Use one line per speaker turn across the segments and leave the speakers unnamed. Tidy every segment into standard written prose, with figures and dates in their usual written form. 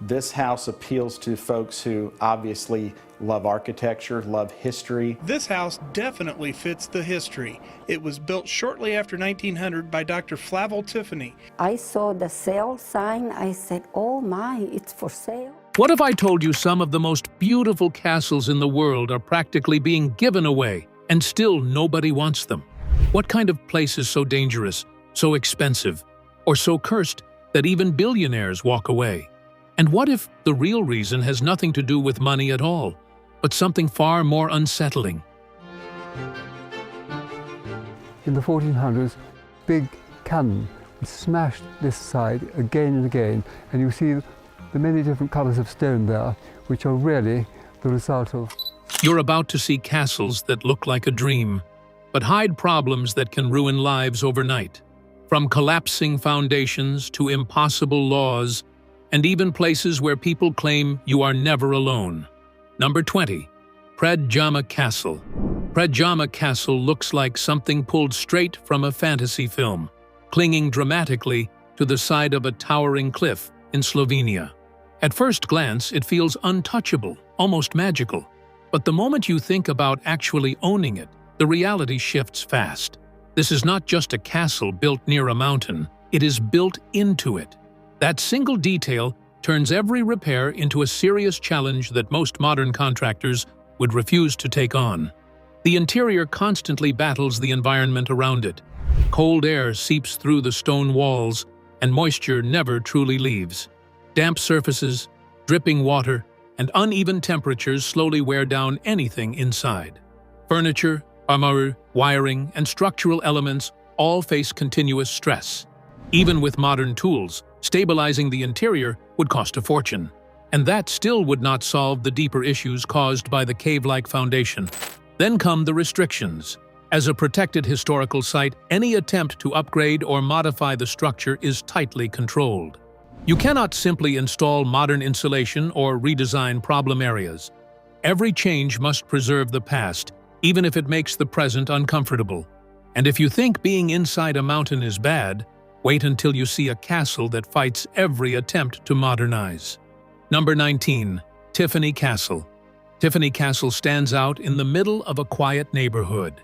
This house appeals to folks who obviously love architecture, love history.
This house definitely fits the history. It was built shortly after 1900 by Dr. Flavel Tiffany.
I saw the sale sign. I said, oh my, it's for sale.
What if I told you some of the most beautiful castles in the world are practically being given away, and still nobody wants them? What kind of place is so dangerous, so expensive, or so cursed that even billionaires walk away? And what if the real reason has nothing to do with money at all, but something far more unsettling?
In the 1400s, big cannon would smash this side again and again, and you see the many different colours of stone there, which are really the result of...
You're about to see castles that look like a dream, but hide problems that can ruin lives overnight. From collapsing foundations to impossible laws, and even places where people claim you are never alone. Number 20. Predjama Castle. Predjama Castle looks like something pulled straight from a fantasy film, clinging dramatically to the side of a towering cliff in Slovenia. At first glance, it feels untouchable, almost magical. But the moment you think about actually owning it, the reality shifts fast. This is not just a castle built near a mountain, it is built into it. That single detail turns every repair into a serious challenge that most modern contractors would refuse to take on. The interior constantly battles the environment around it. Cold air seeps through the stone walls, and moisture never truly leaves. Damp surfaces, dripping water, and uneven temperatures slowly wear down anything inside. Furniture, armor, wiring, and structural elements all face continuous stress. Even with modern tools, stabilizing the interior would cost a fortune, and that still would not solve the deeper issues caused by the cave-like foundation. Then come the restrictions. As a protected historical site, any attempt to upgrade or modify the structure is tightly controlled. You cannot simply install modern insulation or redesign problem areas. Every change must preserve the past, even if it makes the present uncomfortable. And if you think being inside a mountain is bad, wait until you see a castle that fights every attempt to modernize. Number 19. Tiffany Castle. Tiffany Castle stands out in the middle of a quiet neighborhood.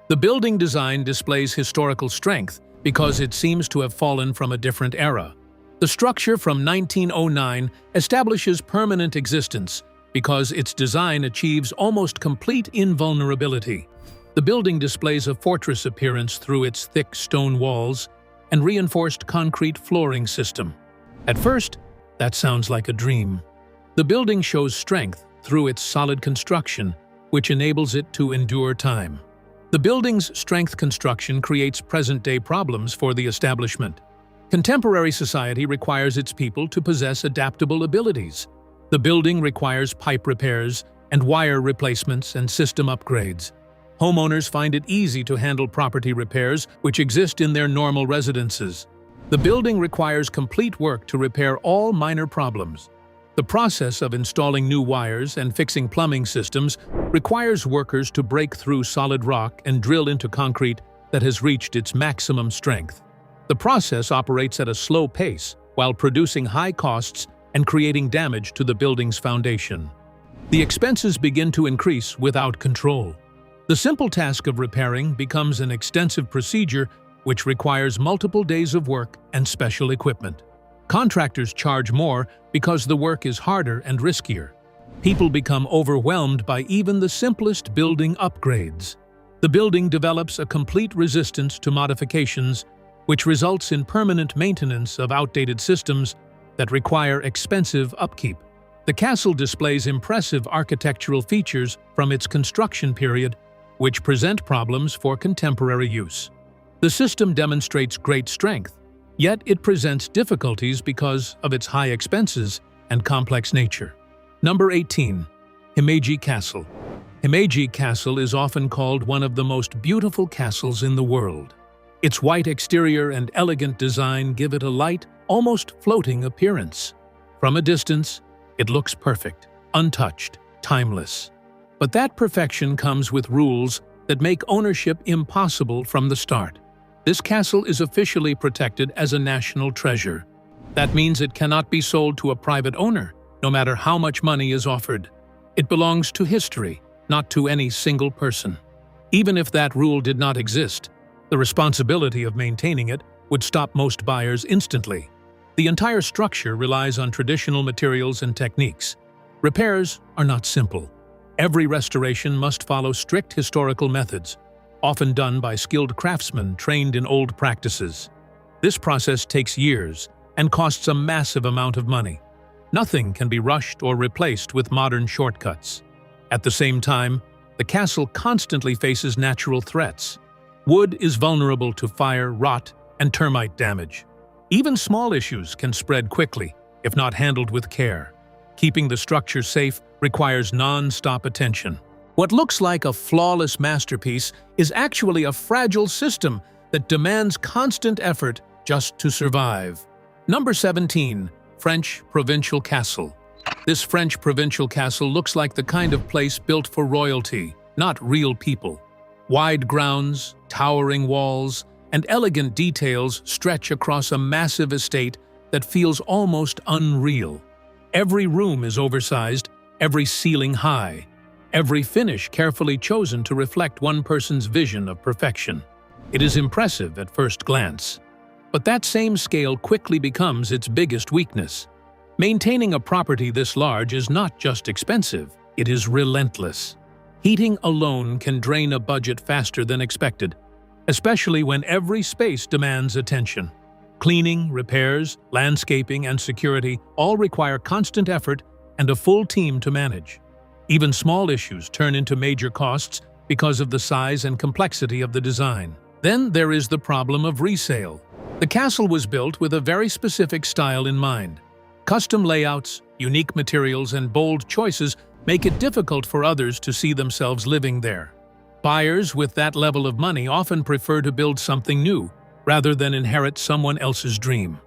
The building design displays historical strength because it seems to have fallen from a different era. The structure from 1909 establishes permanent existence because its design achieves almost complete invulnerability. The building displays a fortress appearance through its thick stone walls and reinforced concrete flooring system. At first, that sounds like a dream. The building shows strength through its solid construction, which enables it to endure time. The building's strength construction creates present-day problems for the establishment. Contemporary society requires its people to possess adaptable abilities. The building requires pipe repairs and wire replacements and system upgrades. Homeowners find it easy to handle property repairs which exist in their normal residences. The building requires complete work to repair all minor problems. The process of installing new wires and fixing plumbing systems requires workers to break through solid rock and drill into concrete that has reached its maximum strength. The process operates at a slow pace while producing high costs and creating damage to the building's foundation. The expenses begin to increase without control. The simple task of repairing becomes an extensive procedure which requires multiple days of work and special equipment. Contractors charge more because the work is harder and riskier. People become overwhelmed by even the simplest building upgrades. The building develops a complete resistance to modifications, which results in permanent maintenance of outdated systems that require expensive upkeep. The castle displays impressive architectural features from its construction period, which present problems for contemporary use. The system demonstrates great strength, yet it presents difficulties because of its high expenses and complex nature. Number 18. Himeji Castle. Himeji Castle is often called one of the most beautiful castles in the world. Its white exterior and elegant design give it a light, almost floating appearance. From a distance, it looks perfect, untouched, timeless. But that perfection comes with rules that make ownership impossible from the start. This castle is officially protected as a national treasure. That means it cannot be sold to a private owner, no matter how much money is offered. It belongs to history, not to any single person. Even if that rule did not exist, the responsibility of maintaining it would stop most buyers instantly. The entire structure relies on traditional materials and techniques. Repairs are not simple. Every restoration must follow strict historical methods, often done by skilled craftsmen trained in old practices. This process takes years and costs a massive amount of money. Nothing can be rushed or replaced with modern shortcuts. At the same time, the castle constantly faces natural threats. Wood is vulnerable to fire, rot, and termite damage. Even small issues can spread quickly if not handled with care. Keeping the structure safe requires non-stop attention. What looks like a flawless masterpiece is actually a fragile system that demands constant effort just to survive. Number 17. French Provincial Castle. This French Provincial Castle looks like the kind of place built for royalty, not real people. Wide grounds, towering walls, and elegant details stretch across a massive estate that feels almost unreal. Every room is oversized, every ceiling high, every finish carefully chosen to reflect one person's vision of perfection. It is impressive at first glance. But that same scale quickly becomes its biggest weakness. Maintaining a property this large is not just expensive, it is relentless. Heating alone can drain a budget faster than expected, especially when every space demands attention. Cleaning, repairs, landscaping, and security all require constant effort and a full team to manage. Even small issues turn into major costs because of the size and complexity of the design. Then there is the problem of resale. The castle was built with a very specific style in mind. Custom layouts, unique materials, and bold choices make it difficult for others to see themselves living there. Buyers with that level of money often prefer to build something new, rather than inherit someone else's dream.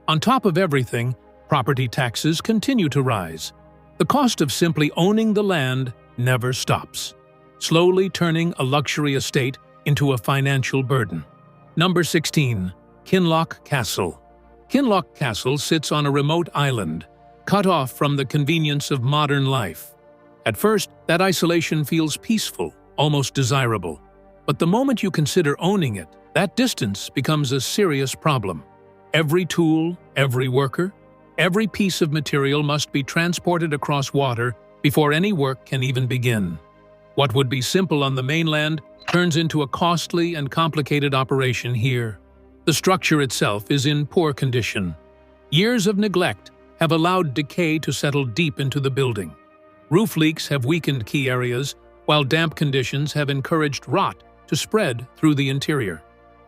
On top of everything, property taxes continue to rise. The cost of simply owning the land never stops, slowly turning a luxury estate into a financial burden. Number 16. Kinloch Castle. Kinloch Castle sits on a remote island, cut off from the convenience of modern life. At first, that isolation feels peaceful, almost desirable. But the moment you consider owning it, that distance becomes a serious problem. Every tool, every worker, every piece of material must be transported across water before any work can even begin. What would be simple on the mainland turns into a costly and complicated operation here. The structure itself is in poor condition. Years of neglect have allowed decay to settle deep into the building. Roof leaks have weakened key areas, while damp conditions have encouraged rot to spread through the interior.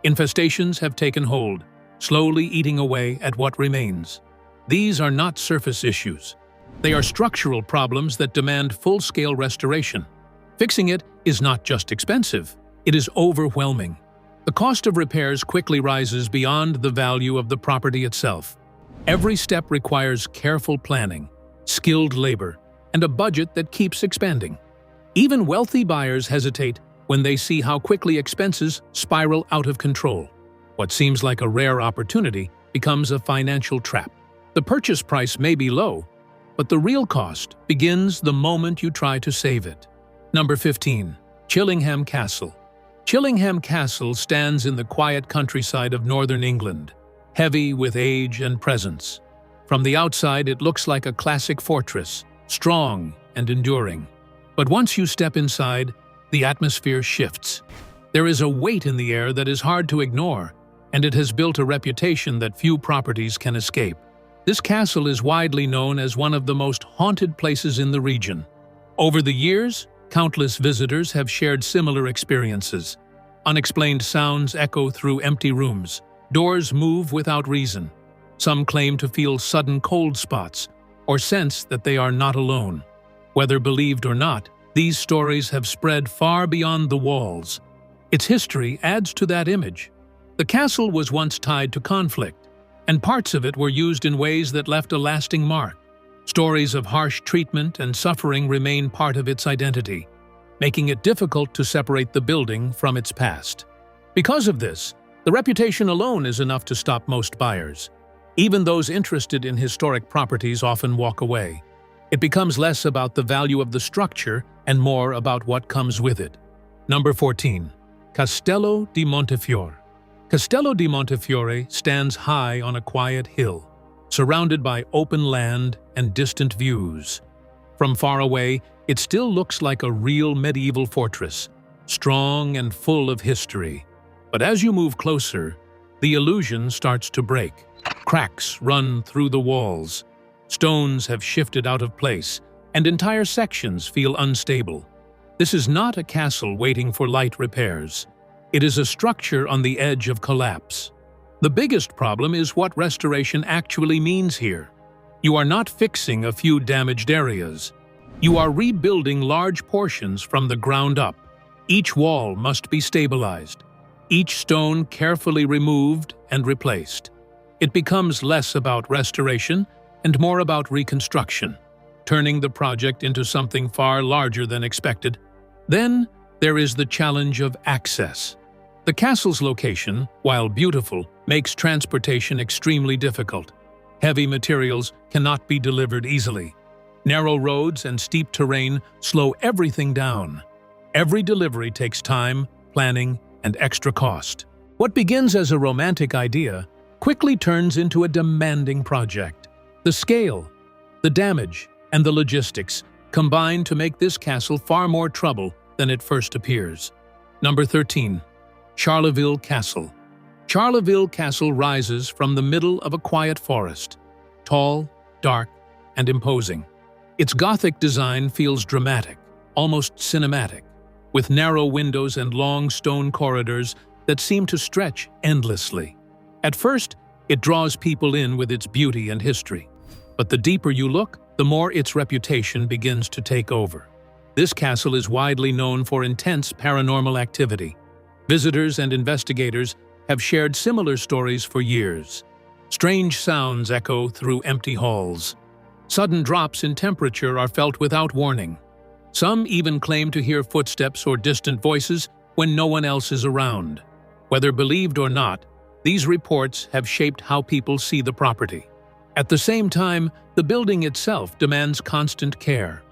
Infestations have taken hold, slowly eating away at what remains. These are not surface issues. They are structural problems that demand full-scale restoration. Fixing it is not just expensive, it is overwhelming. The cost of repairs quickly rises beyond the value of the property itself. Every step requires careful planning, skilled labor, and a budget that keeps expanding. Even wealthy buyers hesitate when they see how quickly expenses spiral out of control. What seems like a rare opportunity becomes a financial trap. The purchase price may be low, but the real cost begins the moment you try to save it. Number 15. Chillingham Castle. Chillingham Castle stands in the quiet countryside of northern England, heavy with age and presence. From the outside, it looks like a classic fortress, strong and enduring. But once you step inside, the atmosphere shifts. There is a weight in the air that is hard to ignore, and it has built a reputation that few properties can escape. This castle is widely known as one of the most haunted places in the region. Over the years, countless visitors have shared similar experiences. Unexplained sounds echo through empty rooms. Doors move without reason. Some claim to feel sudden cold spots or sense that they are not alone. Whether believed or not, these stories have spread far beyond the walls. Its history adds to that image. The castle was once tied to conflict, and parts of it were used in ways that left a lasting mark. Stories of harsh treatment and suffering remain part of its identity, making it difficult to separate the building from its past. Because of this, the reputation alone is enough to stop most buyers. Even those interested in historic properties often walk away. It becomes less about the value of the structure and more about what comes with it. Number 14. Castello di Montefiore. Castello di Montefiore stands high on a quiet hill, surrounded by open land and distant views. From far away, it still looks like a real medieval fortress, strong and full of history. But as you move closer, the illusion starts to break. Cracks run through the walls, stones have shifted out of place, and entire sections feel unstable. This is not a castle waiting for light repairs. It is a structure on the edge of collapse. The biggest problem is what restoration actually means here. You are not fixing a few damaged areas. You are rebuilding large portions from the ground up. Each wall must be stabilized, each stone carefully removed and replaced. It becomes less about restoration and more about reconstruction, turning the project into something far larger than expected. Then there is the challenge of access. The castle's location, while beautiful, makes transportation extremely difficult. Heavy materials cannot be delivered easily. Narrow roads and steep terrain slow everything down. Every delivery takes time, planning, and extra cost. What begins as a romantic idea quickly turns into a demanding project. The scale, the damage, and the logistics combine to make this castle far more trouble than it first appears. Number 13. Charleville Castle. Charleville Castle rises from the middle of a quiet forest, tall, dark, and imposing. Its Gothic design feels dramatic, almost cinematic, with narrow windows and long stone corridors that seem to stretch endlessly. At first, it draws people in with its beauty and history, but the deeper you look, the more its reputation begins to take over. This castle is widely known for intense paranormal activity. Visitors and investigators have shared similar stories for years. Strange sounds echo through empty halls. Sudden drops in temperature are felt without warning. Some even claim to hear footsteps or distant voices when no one else is around. Whether believed or not, these reports have shaped how people see the property. At the same time, the building itself demands constant care.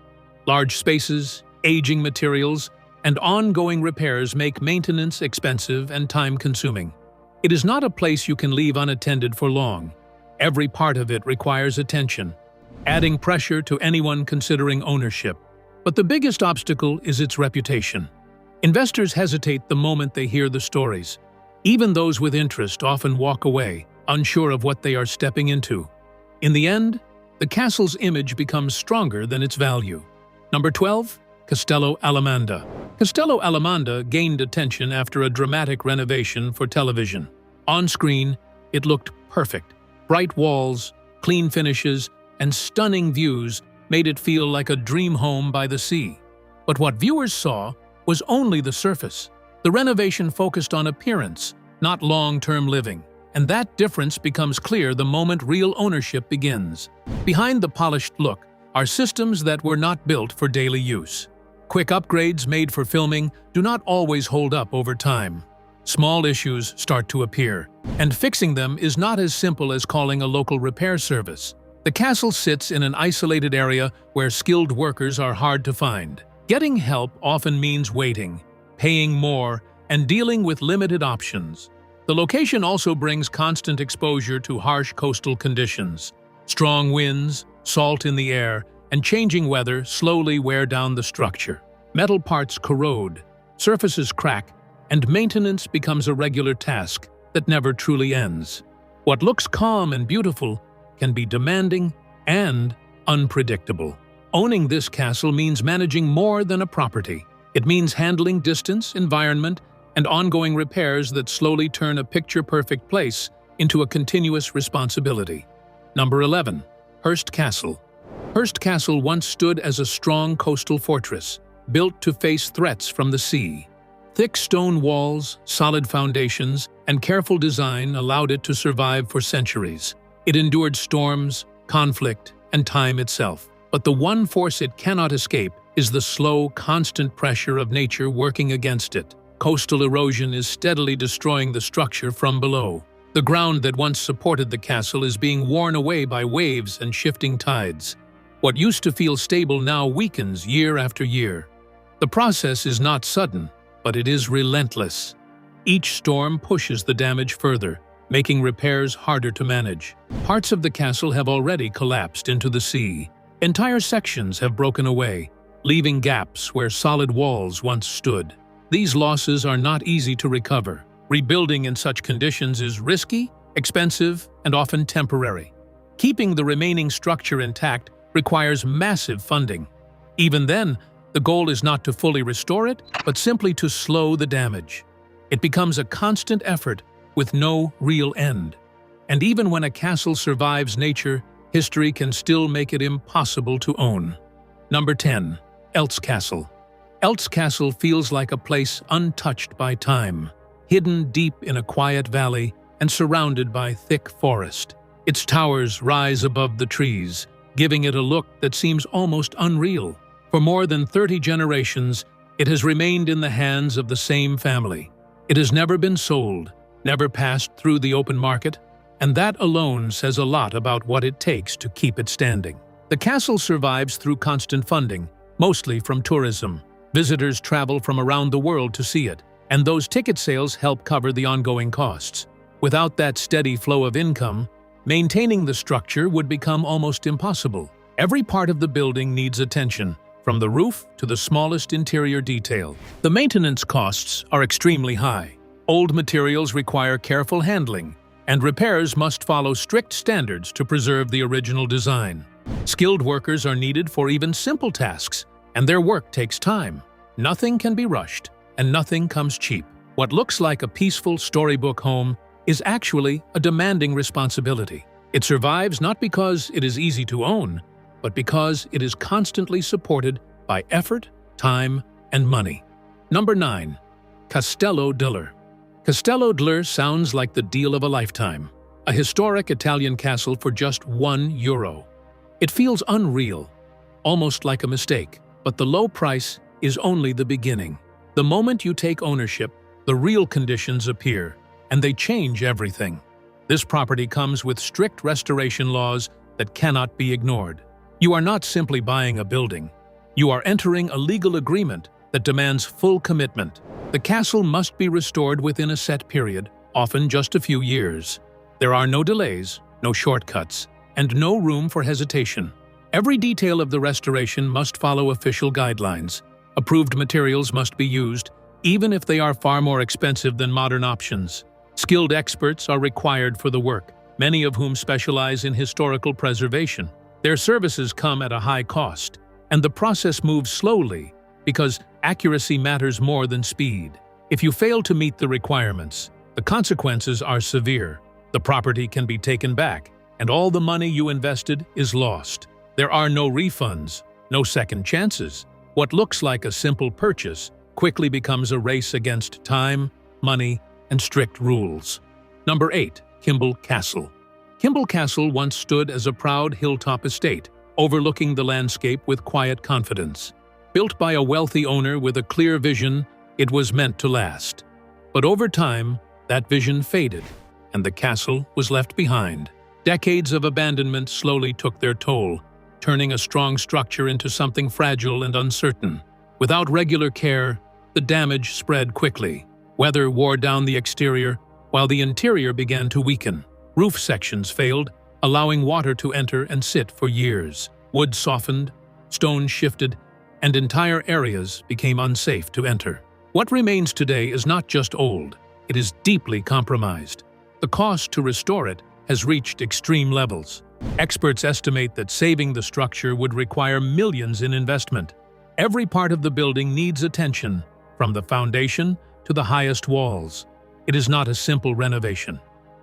Large spaces, aging materials, and ongoing repairs make maintenance expensive and time-consuming. It is not a place you can leave unattended for long. Every part of it requires attention, adding pressure to anyone considering ownership. But the biggest obstacle is its reputation. Investors hesitate the moment they hear the stories. Even those with interest often walk away, unsure of what they are stepping into. In the end, the castle's image becomes stronger than its value. Number 12. Castello Alamanda. Castello Alamanda gained attention after a dramatic renovation for television. On screen, it looked perfect. Bright walls, clean finishes, and stunning views made it feel like a dream home by the sea. But what viewers saw was only the surface. The renovation focused on appearance, not long-term living, and that difference becomes clear the moment real ownership begins. Behind the polished look are systems that were not built for daily use. Quick upgrades made for filming do not always hold up over time. Small issues start to appear, and fixing them is not as simple as calling a local repair service. The castle sits in an isolated area where skilled workers are hard to find. Getting help often means waiting, paying more, and dealing with limited options. The location also brings constant exposure to harsh coastal conditions. Strong winds, salt in the air, and changing weather slowly wear down the structure. Metal parts corrode, surfaces crack, and maintenance becomes a regular task that never truly ends. What looks calm and beautiful can be demanding and unpredictable. Owning this castle means managing more than a property. It means handling distance, environment, and ongoing repairs that slowly turn a picture-perfect place into a continuous responsibility. Number 11. Hurst Castle. Hurst Castle once stood as a strong coastal fortress, built to face threats from the sea. Thick stone walls, solid foundations, and careful design allowed it to survive for centuries. It endured storms, conflict, and time itself. But the one force it cannot escape is the slow, constant pressure of nature working against it. Coastal erosion is steadily destroying the structure from below. The The ground that once supported the castle is being worn away by waves and shifting tides. What used to feel stable now weakens year after year. The process is not sudden, but it is relentless. Each storm pushes the damage further, making repairs harder to manage. Parts of the castle have already collapsed into the sea. Entire sections have broken away, leaving gaps where solid walls once stood. These losses are not easy to recover. Rebuilding in such conditions is risky, expensive, and often temporary. Keeping the remaining structure intact requires massive funding. Even then, the goal is not to fully restore it, but simply to slow the damage. It becomes a constant effort with no real end. And even when a castle survives nature, history can still make it impossible to own. Number 10. Eltz Castle. Eltz Castle feels like a place untouched by time, hidden deep in a quiet valley and surrounded by thick forest. Its towers rise above the trees, giving it a look that seems almost unreal. For more than 30 generations, it has remained in the hands of the same family. It has never been sold, never passed through the open market, and that alone says a lot about what it takes to keep it standing. The castle survives through constant funding, mostly from tourism. Visitors travel from around the world to see it, and those ticket sales help cover the ongoing costs. Without that steady flow of income, maintaining the structure would become almost impossible. Every part of the building needs attention, from the roof to the smallest interior detail. The maintenance costs are extremely high. Old materials require careful handling, and repairs must follow strict standards to preserve the original design. Skilled workers are needed for even simple tasks, and their work takes time. Nothing can be rushed, and nothing comes cheap. What looks like a peaceful storybook home is actually a demanding responsibility. It survives not because it is easy to own, but because it is constantly supported by effort, time, and money. Number 9. Castello Diller. Castello Diller sounds like the deal of a lifetime. A historic Italian castle for just €1. It feels unreal, almost like a mistake, but the low price is only the beginning. The moment you take ownership, the real conditions appear, and they change everything. This property comes with strict restoration laws that cannot be ignored. You are not simply buying a building. You are entering a legal agreement that demands full commitment. The castle must be restored within a set period, often just a few years. There are no delays, no shortcuts, and no room for hesitation. Every detail of the restoration must follow official guidelines. Approved materials must be used, even if they are far more expensive than modern options. Skilled experts are required for the work, many of whom specialize in historical preservation. Their services come at a high cost, and the process moves slowly because accuracy matters more than speed. If you fail to meet the requirements, the consequences are severe. The property can be taken back, and all the money you invested is lost. There are no refunds, no second chances. What looks like a simple purchase quickly becomes a race against time, money, and strict rules. Number 8. Kimball Castle. Kimball Castle once stood as a proud hilltop estate, overlooking the landscape with quiet confidence. Built by a wealthy owner with a clear vision, it was meant to last. But over time, that vision faded, and the castle was left behind. Decades of abandonment slowly took their toll, turning a strong structure into something fragile and uncertain. Without regular care, the damage spread quickly. Weather wore down the exterior, while the interior began to weaken. Roof sections failed, allowing water to enter and sit for years. Wood softened, stone shifted, and entire areas became unsafe to enter. What remains today is not just old, it is deeply compromised. The cost to restore it has reached extreme levels. Experts estimate that saving the structure would require millions in investment. Every part of the building needs attention, from the foundation to the highest walls. It is not a simple renovation.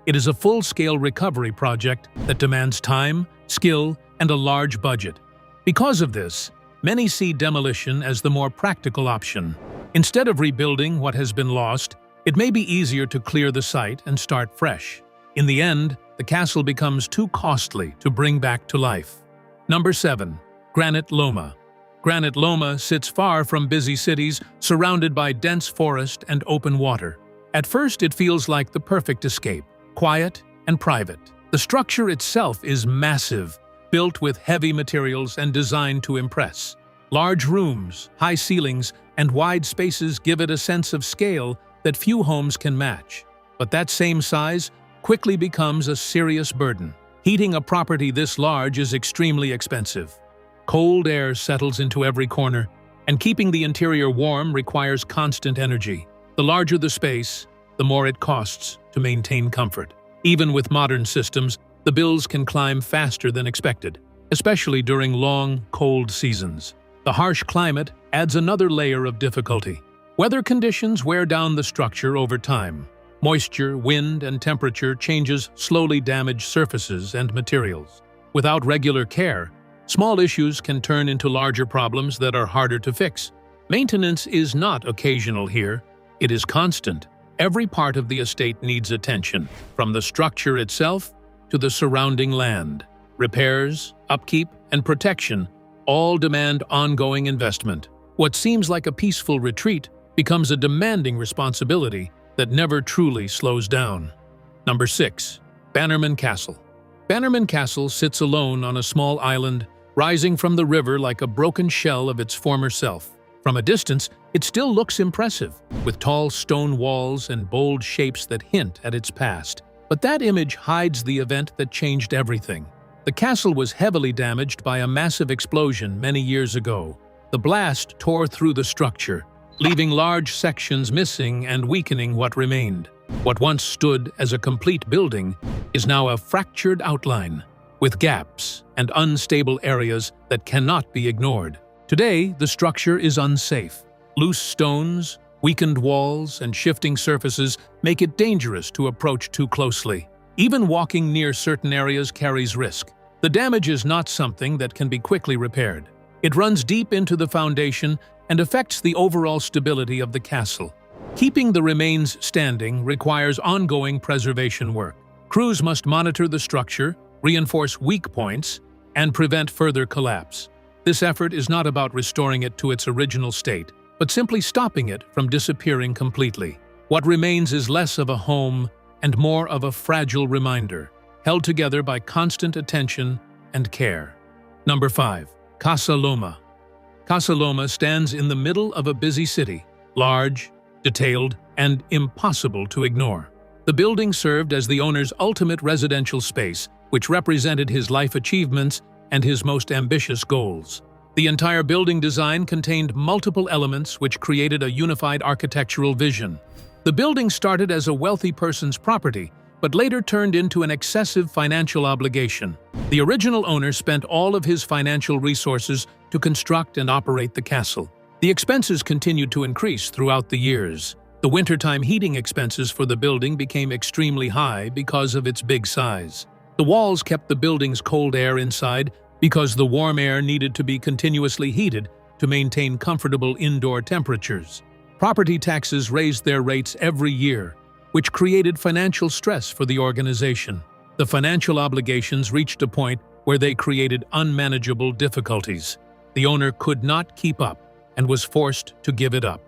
It is a full-scale recovery project that demands time, skill, and a large budget. Because of this, many see demolition as the more practical option. Instead of rebuilding what has been lost, it may be easier to clear the site and start fresh. In the end, the castle becomes too costly to bring back to life. Number 7. Granot Loma. Granot Loma sits far from busy cities, surrounded by dense forest and open water. At first, it feels like the perfect escape. quiet and private. The structure itself is massive, built with heavy materials and designed to impress. Large rooms, high ceilings, and wide spaces give it a sense of scale that few homes can match. But that same size quickly becomes a serious burden. Heating a property this large is extremely expensive. Cold air settles into every corner, and keeping the interior warm requires constant energy. The larger the space, the more it costs to maintain comfort. Even with modern systems, the bills can climb faster than expected, especially during long, cold seasons. The harsh climate adds another layer of difficulty. Weather conditions wear down the structure over time. Moisture, wind, and temperature changes slowly damage surfaces and materials. Without regular care, small issues can turn into larger problems that are harder to fix. Maintenance is not occasional here, it is constant. Every part of the estate needs attention, from the structure itself to the surrounding land. Repairs, upkeep, and protection all demand ongoing investment. What seems like a peaceful retreat becomes a demanding responsibility that never truly slows down. Number 6. Bannerman Castle. Bannerman Castle sits alone on a small island, rising from the river like a broken shell of its former self. From a distance, it still looks impressive, with tall stone walls and bold shapes that hint at its past. But that image hides the event that changed everything. The castle was heavily damaged by a massive explosion many years ago. The blast tore through the structure, leaving large sections missing and weakening what remained. What once stood as a complete building is now a fractured outline, with gaps and unstable areas that cannot be ignored. Today, the structure is unsafe. Loose stones, weakened walls, and shifting surfaces make it dangerous to approach too closely. Even walking near certain areas carries risk. The damage is not something that can be quickly repaired. It runs deep into the foundation and affects the overall stability of the castle. Keeping the remains standing requires ongoing preservation work. Crews must monitor the structure, reinforce weak points, and prevent further collapse. This effort is not about restoring it to its original state, but simply stopping it from disappearing completely. What remains is less of a home and more of a fragile reminder, held together by constant attention and care. Number 5. Casa Loma. Casa Loma stands in the middle of a busy city, large, detailed, and impossible to ignore. The building served as the owner's ultimate residential space, which represented his life achievements and his most ambitious goals. The entire building design contained multiple elements which created a unified architectural vision. The building started as a wealthy person's property, but later turned into an excessive financial obligation. The original owner spent all of his financial resources to construct and operate the castle. The expenses continued to increase throughout the years. The wintertime heating expenses for the building became extremely high because of its big size. The walls kept the building's cold air inside because the warm air needed to be continuously heated to maintain comfortable indoor temperatures. Property taxes raised their rates every year, which created financial stress for the organization. The financial obligations reached a point where they created unmanageable difficulties. The owner could not keep up and was forced to give it up.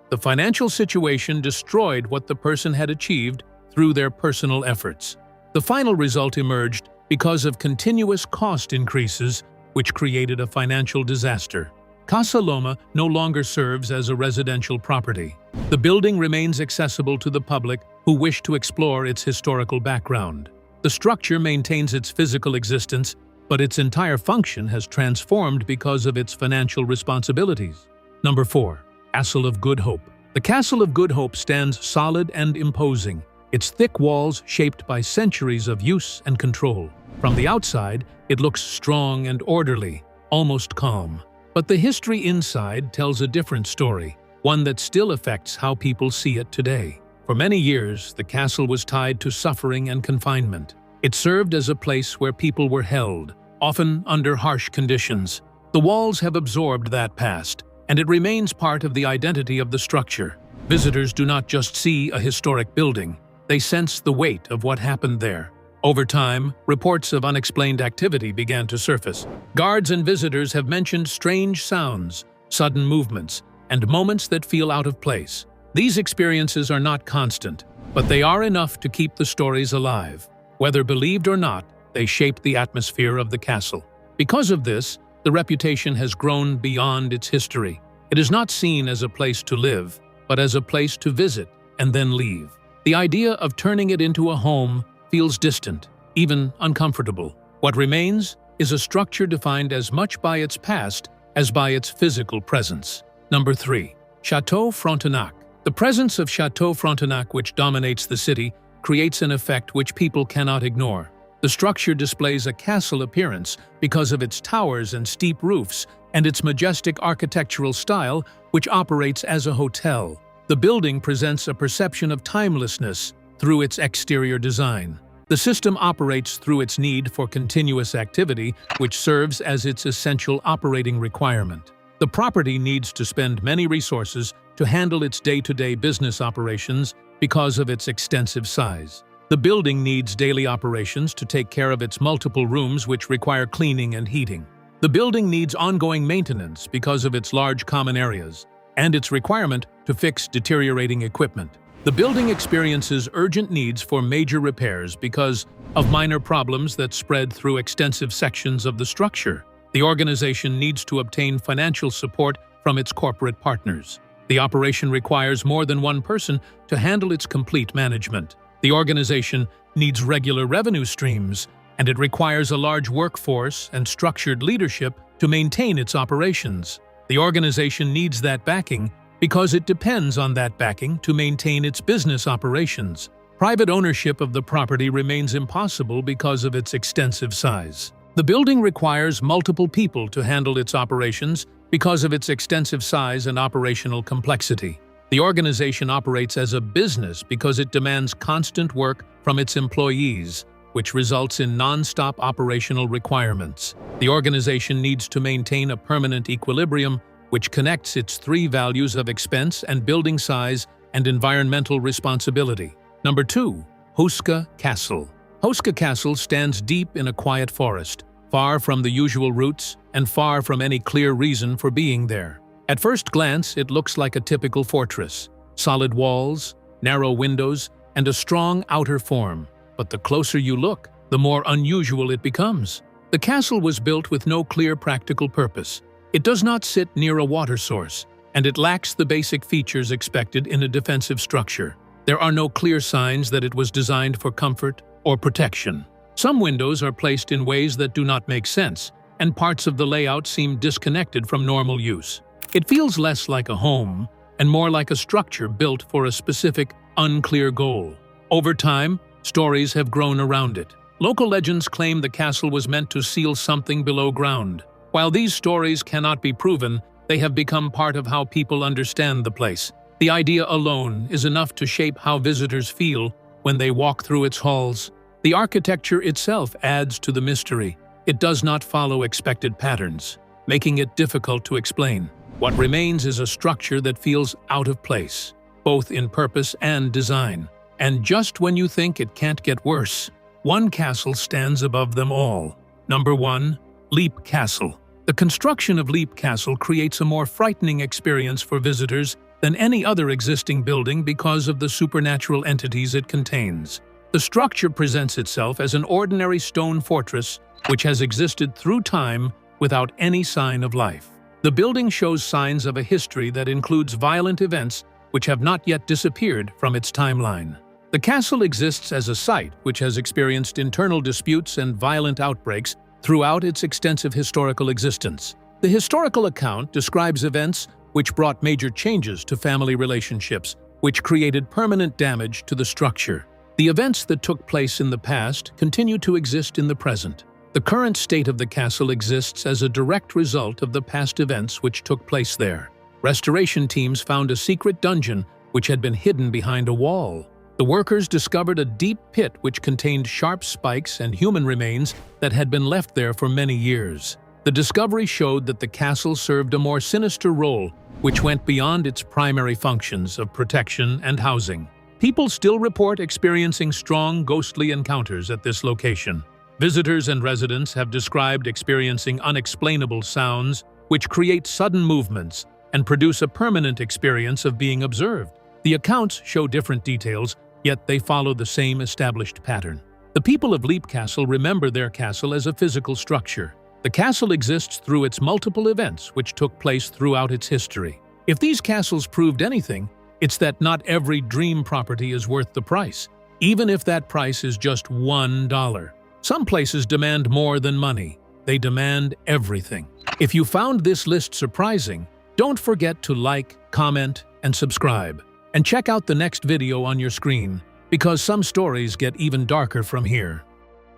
The financial situation destroyed what the person had achieved through their personal efforts. The final result emerged because of continuous cost increases, which created a financial disaster. Casa Loma no longer serves as a residential property. The building remains accessible to the public who wish to explore its historical background. The structure maintains its physical existence, but its entire function has transformed because of its financial responsibilities. Number 4. Castle of Good Hope. The Castle of Good Hope stands solid and imposing, its thick walls shaped by centuries of use and control. From the outside, it looks strong and orderly, almost calm. But the history inside tells a different story, one that still affects how people see it today. For many years, the castle was tied to suffering and confinement. It served as a place where people were held, often under harsh conditions. The walls have absorbed that past, and it remains part of the identity of the structure. Visitors do not just see a historic building, they sense the weight of what happened there. Over time, reports of unexplained activity began to surface. Guards and visitors have mentioned strange sounds, sudden movements, and moments that feel out of place. These experiences are not constant. but they are enough to keep the stories alive. Whether believed or not, they shape the atmosphere of the castle. Because of this, the reputation has grown beyond its history. It is not seen as a place to live, but as a place to visit and then leave. The idea of turning it into a home feels distant, even uncomfortable. What remains is a structure defined as much by its past as by its physical presence. Number 3. Chateau Frontenac. The presence of Chateau Frontenac, which dominates the city, creates an effect which people cannot ignore. The structure displays a castle appearance because of its towers and steep roofs and its majestic architectural style, which operates as a hotel. The building presents a perception of timelessness through its exterior design. The system operates through its need for continuous activity, which serves as its essential operating requirement. The property needs to spend many resources to handle its day-to-day business operations because of its extensive size. The building needs daily operations to take care of its multiple rooms which require cleaning and heating. The building needs ongoing maintenance because of its large common areas and its requirement to fix deteriorating equipment. The building experiences urgent needs for major repairs because of minor problems that spread through extensive sections of the structure. The organization needs to obtain financial support from its corporate partners. The operation requires more than one person to handle its complete management. The organization needs regular revenue streams, and it requires a large workforce and structured leadership to maintain its operations. The organization needs that backing because it depends on that backing to maintain its business operations. Private ownership of the property remains impossible because of its extensive size. The building requires multiple people to handle its operations because of its extensive size and operational complexity. The organization operates as a business because it demands constant work from its employees, which results in non-stop operational requirements. The organization needs to maintain a permanent equilibrium which connects its three values of expense and building size and environmental responsibility. Number 2. Houska Castle. Houska Castle stands deep in a quiet forest, far from the usual routes and far from any clear reason for being there. At first glance, it looks like a typical fortress. Solid walls, narrow windows, and a strong outer form. But the closer you look, the more unusual it becomes. The castle was built with no clear practical purpose. It does not sit near a water source, and it lacks the basic features expected in a defensive structure. There are no clear signs that it was designed for comfort or protection. Some windows are placed in ways that do not make sense, and parts of the layout seem disconnected from normal use. It feels less like a home and more like a structure built for a specific, unclear goal. Over time, stories have grown around it. Local legends claim the castle was meant to seal something below ground. While these stories cannot be proven, they have become part of how people understand the place. The idea alone is enough to shape how visitors feel when they walk through its halls. The architecture itself adds to the mystery. It does not follow expected patterns, making it difficult to explain. What remains is a structure that feels out of place, both in purpose and design. And just when you think it can't get worse, one castle stands above them all. Number 1. Leap Castle. The construction of Leap Castle creates a more frightening experience for visitors than any other existing building because of the supernatural entities it contains. The structure presents itself as an ordinary stone fortress which has existed through time without any sign of life. The building shows signs of a history that includes violent events which have not yet disappeared from its timeline. The castle exists as a site which has experienced internal disputes and violent outbreaks throughout its extensive historical existence. The historical account describes events which brought major changes to family relationships, which created permanent damage to the structure. The events that took place in the past continue to exist in the present. The current state of the castle exists as a direct result of the past events which took place there. Restoration teams found a secret dungeon which had been hidden behind a wall. The workers discovered a deep pit which contained sharp spikes and human remains that had been left there for many years. The discovery showed that the castle served a more sinister role, which went beyond its primary functions of protection and housing. People still report experiencing strong ghostly encounters at this location. Visitors and residents have described experiencing unexplainable sounds, which create sudden movements and produce a permanent experience of being observed. The accounts show different details, yet they follow the same established pattern. The people of Leap Castle remember their castle as a physical structure. The castle exists through its multiple events which took place throughout its history. If these castles proved anything, it's that not every dream property is worth the price, even if that price is just $1. Some places demand more than money. They demand everything. If you found this list surprising, don't forget to like, comment, and subscribe. And check out the next video on your screen, because some stories get even darker from here.